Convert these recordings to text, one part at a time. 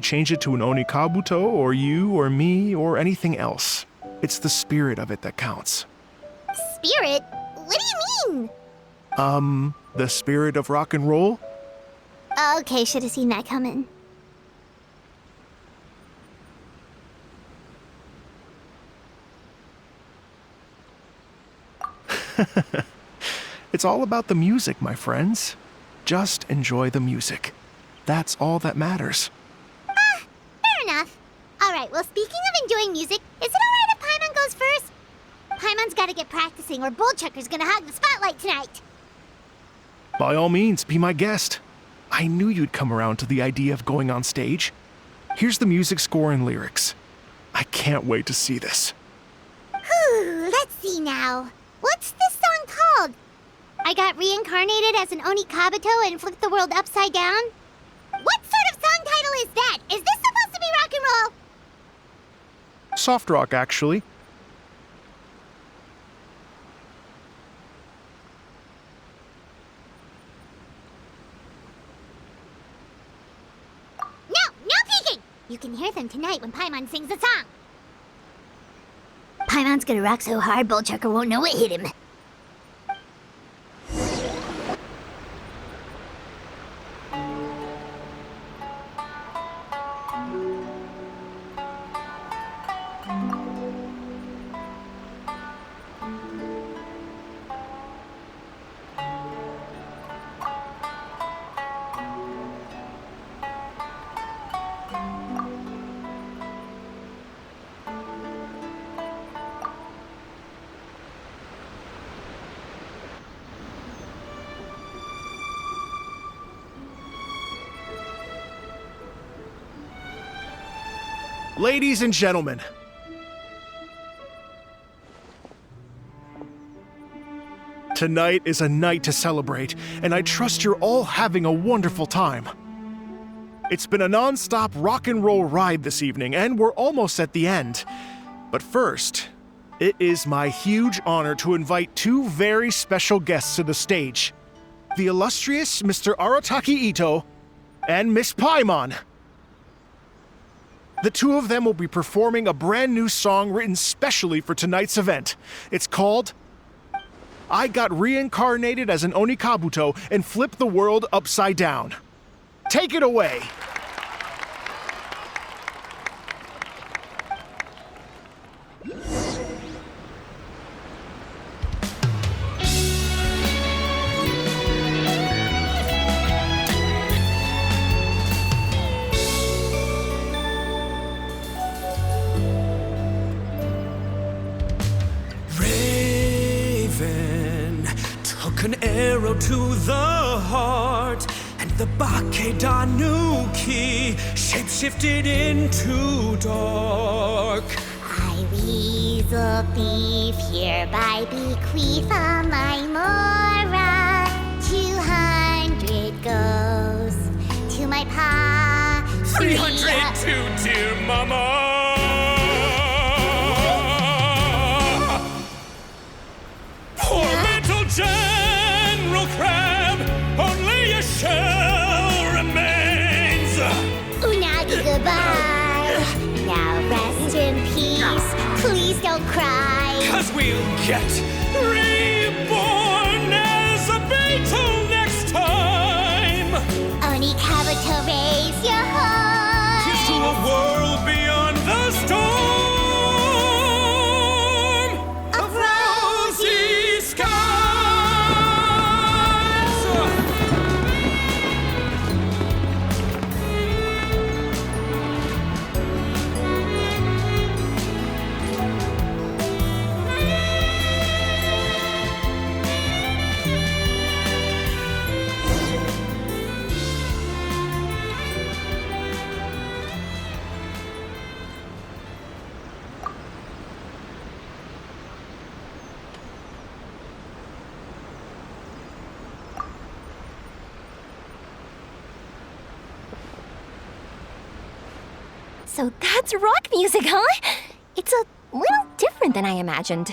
Change it to an Onikabuto, or you, or me, or anything else. It's the spirit of it that counts. Spirit? What do you mean? The spirit of rock and roll? Okay, should have seen that coming. It's all about the music, my friends. Just enjoy the music. That's all that matters. Fair enough. Alright, well, speaking of enjoying music, is it alright if Paimon goes first? Paimon's gotta get practicing or Bullchucker's gonna hog the spotlight tonight. By all means, be my guest. I knew you'd come around to the idea of going on stage. Here's the music score and lyrics. I can't wait to see this. Whew, let's see now. What's this song called? I got reincarnated as an Onikabuto and flipped the world upside down? What sort of song title is that? Is this supposed to be rock and roll? Soft rock, actually. No peeking! You can hear them tonight when Paimon sings a song. Paimon's gonna rock so hard, Bullchucker won't know what hit him. Ladies and gentlemen, tonight is a night to celebrate, and I trust you're all having a wonderful time. It's been a non-stop rock and roll ride this evening, and we're almost at the end. But first, it is my huge honor to invite two very special guests to the stage. The illustrious Mr. Arataki Ito and Miss Paimon. The two of them will be performing a brand new song written specially for tonight's event. It's called I Got Reincarnated as an Onikabuto and Flipped the World Upside Down. Take it away! An arrow to the heart, and the Bakedanuki shapeshifted into dark. I, weasel thief, hereby bequeath all my mora. 200 goes to my pa. 300 to dear mama. Poor little General Crab, only a shell remains. Unagi, goodbye. Now rest in peace. Please don't cry. 'Cause we'll get reborn as a beetle next time. Onikabuto, raise your heart. Here's to a world beyond the storm of rosy skies. So that's rock music, huh? It's a little different than I imagined.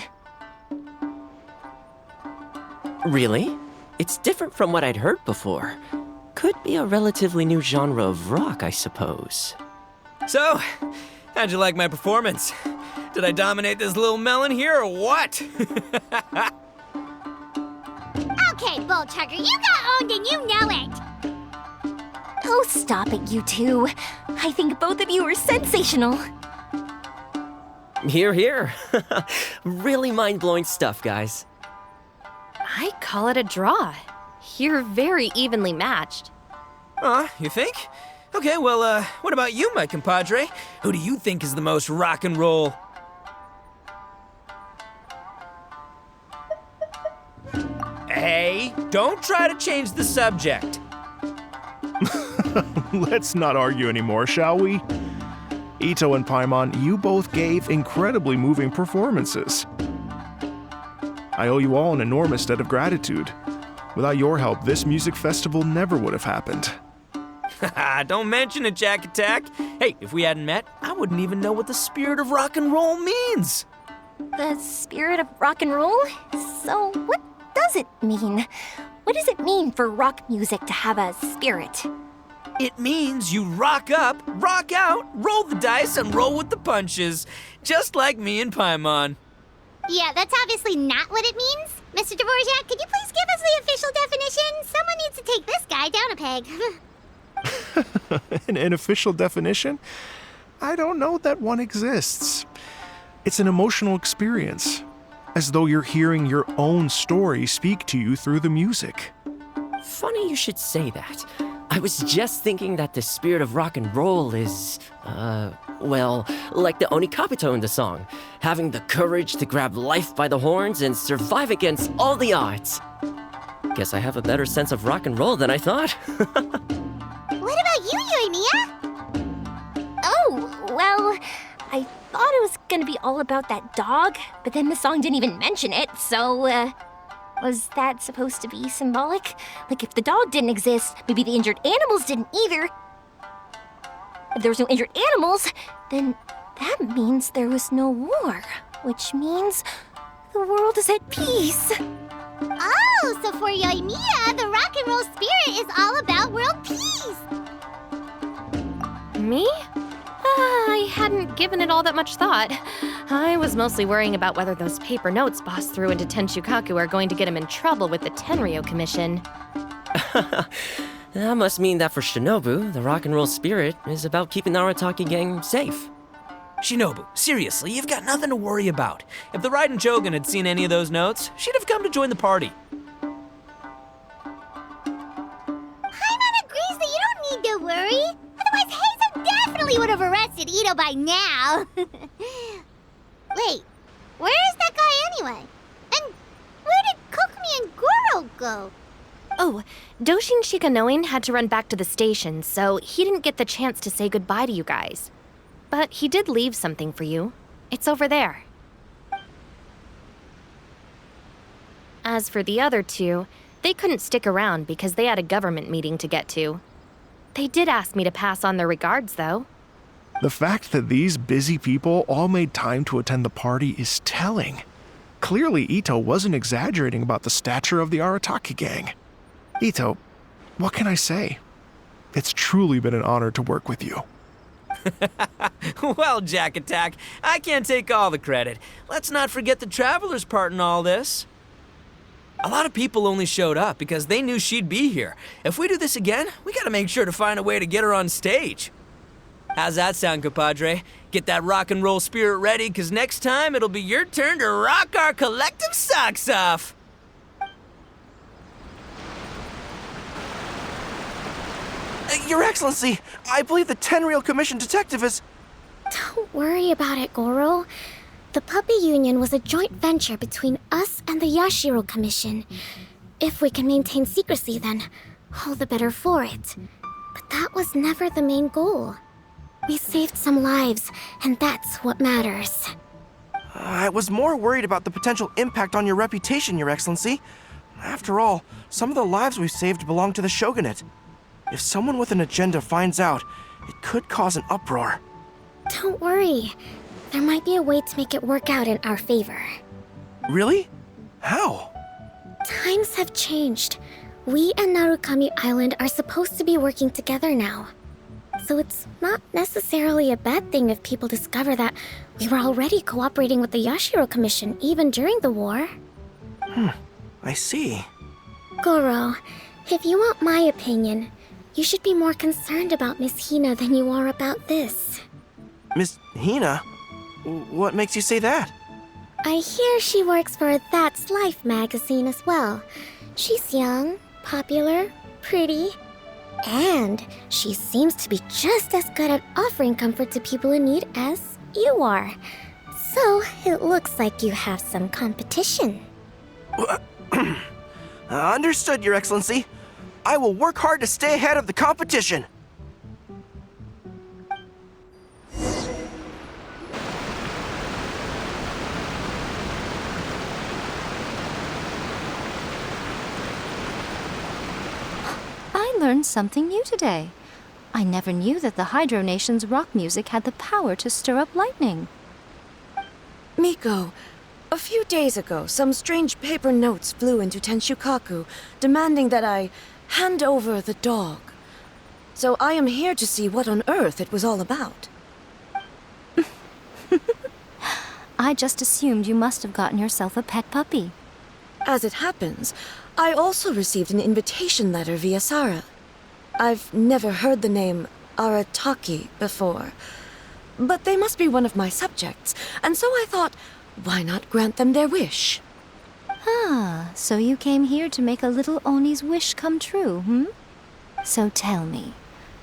Really? It's different from what I'd heard before. Could be a relatively new genre of rock, I suppose. So, how'd you like my performance? Did I dominate this little melon here or what? Okay, Bull Chugger, you got owned and you know it. Oh, stop it, you two. I think both of you are sensational. Here, here. Really mind-blowing stuff, guys. I call it a draw. You're very evenly matched. You think? Okay, well, what about you, my compadre? Who do you think is the most rock and roll? Hey, don't try to change the subject. Let's not argue anymore, shall we? Ito and Paimon, you both gave incredibly moving performances. I owe you all an enormous debt of gratitude. Without your help, this music festival never would have happened. Don't mention it, Jack Attack. Hey, if we hadn't met, I wouldn't even know what the spirit of rock and roll means. The spirit of rock and roll? So, what does it mean? What does it mean for rock music to have a spirit? It means you rock up, rock out, roll the dice, and roll with the punches. Just like me and Paimon. Yeah, that's obviously not what it means. Mr. Dvorak, could you please give us the official definition? Someone needs to take this guy down a peg. An official definition? I don't know that one exists. It's an emotional experience, as though you're hearing your own story speak to you through the music. Funny you should say that. I was just thinking that the spirit of rock and roll is, well, like the Onikabito in the song, having the courage to grab life by the horns and survive against all the odds. Guess I have a better sense of rock and roll than I thought. What about you, Yoimiya? Oh, well, I thought it was gonna be all about that dog, but then the song didn't even mention it, so, was that supposed to be symbolic? Like, if the dog didn't exist, maybe the injured animals didn't either. If there was no injured animals, then that means there was no war, which means the world is at peace. Oh, so for Yoimiya, the rock and roll spirit is all about world peace. Me? I hadn't given it all that much thought. I was mostly worrying about whether those paper notes Boss threw into Tenshukaku are going to get him in trouble with the Tenryo Commission. That must mean that for Shinobu, the rock and roll spirit is about keeping the Arataki gang safe. Shinobu, seriously, you've got nothing to worry about. If the Raiden Jogan had seen any of those notes, she'd have come to join the party. Paimon agrees that you don't need to worry. Otherwise, Heizo definitely would have arrested Ito by now. Wait, where is that guy anyway? And where did Kokumi and Goro go? Oh, Doshin Shikanoin had to run back to the station, so he didn't get the chance to say goodbye to you guys. But he did leave something for you. It's over there. As for the other two, they couldn't stick around because they had a government meeting to get to. They did ask me to pass on their regards, though. The fact that these busy people all made time to attend the party is telling. Clearly, Ito wasn't exaggerating about the stature of the Arataki gang. Ito, what can I say? It's truly been an honor to work with you. Well, Jack Attack, I can't take all the credit. Let's not forget the Traveler's part in all this. A lot of people only showed up because they knew she'd be here. If we do this again, we gotta make sure to find a way to get her on stage. How's that sound, compadre? Get that rock and roll spirit ready, because next time it'll be your turn to rock our collective socks off. Your Excellency, I believe the Tenryo Commission detective is... Don't worry about it, Goro. The Puppy Union was a joint venture between us and the Yashiro Commission. If we can maintain secrecy, then all the better for it. But that was never the main goal. We saved some lives, and that's what matters. I was more worried about the potential impact on your reputation, Your Excellency. After all, some of the lives we've saved belong to the Shogunate. If someone with an agenda finds out, it could cause an uproar. Don't worry. There might be a way to make it work out in our favor. Really? How? Times have changed. We and Narukami Island are supposed to be working together now. So it's not necessarily a bad thing if people discover that we were already cooperating with the Yashiro Commission even during the war. I see. Goro, if you want my opinion, you should be more concerned about Miss Hina than you are about this. Miss Hina? What makes you say that? I hear she works for That's Life magazine as well. She's young, popular, pretty, and she seems to be just as good at offering comfort to people in need as you are. So it looks like you have some competition. Understood, Your Excellency. I will work hard to stay ahead of the competition. I learned something new today. I never knew that the Hydro Nation's rock music had the power to stir up lightning. Miko, a few days ago, some strange paper notes flew into Tenshukaku, demanding that I hand over the dog. So I am here to see what on earth it was all about. I just assumed you must have gotten yourself a pet puppy. As it happens, I also received an invitation letter via Sara. I've never heard the name Arataki before, but they must be one of my subjects, and so I thought, why not grant them their wish? Ah, so you came here to make a little Oni's wish come true, hmm? So tell me,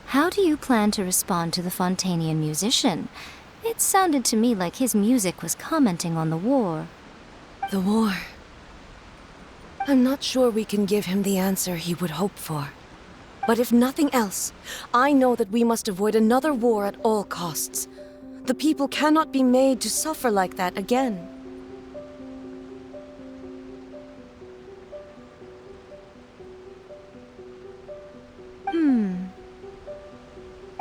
how do you plan to respond to the Fontanian musician? It sounded to me like his music was commenting on the war. The war. I'm not sure we can give him the answer he would hope for. But if nothing else, I know that we must avoid another war at all costs. The people cannot be made to suffer like that again.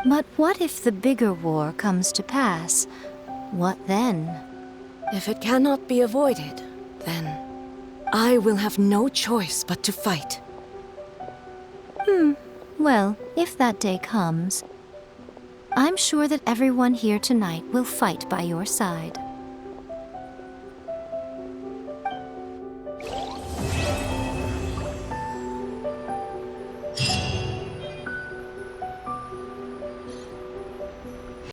But what if the bigger war comes to pass? What then? If it cannot be avoided, then I will have no choice but to fight. Well, if that day comes, I'm sure that everyone here tonight will fight by your side.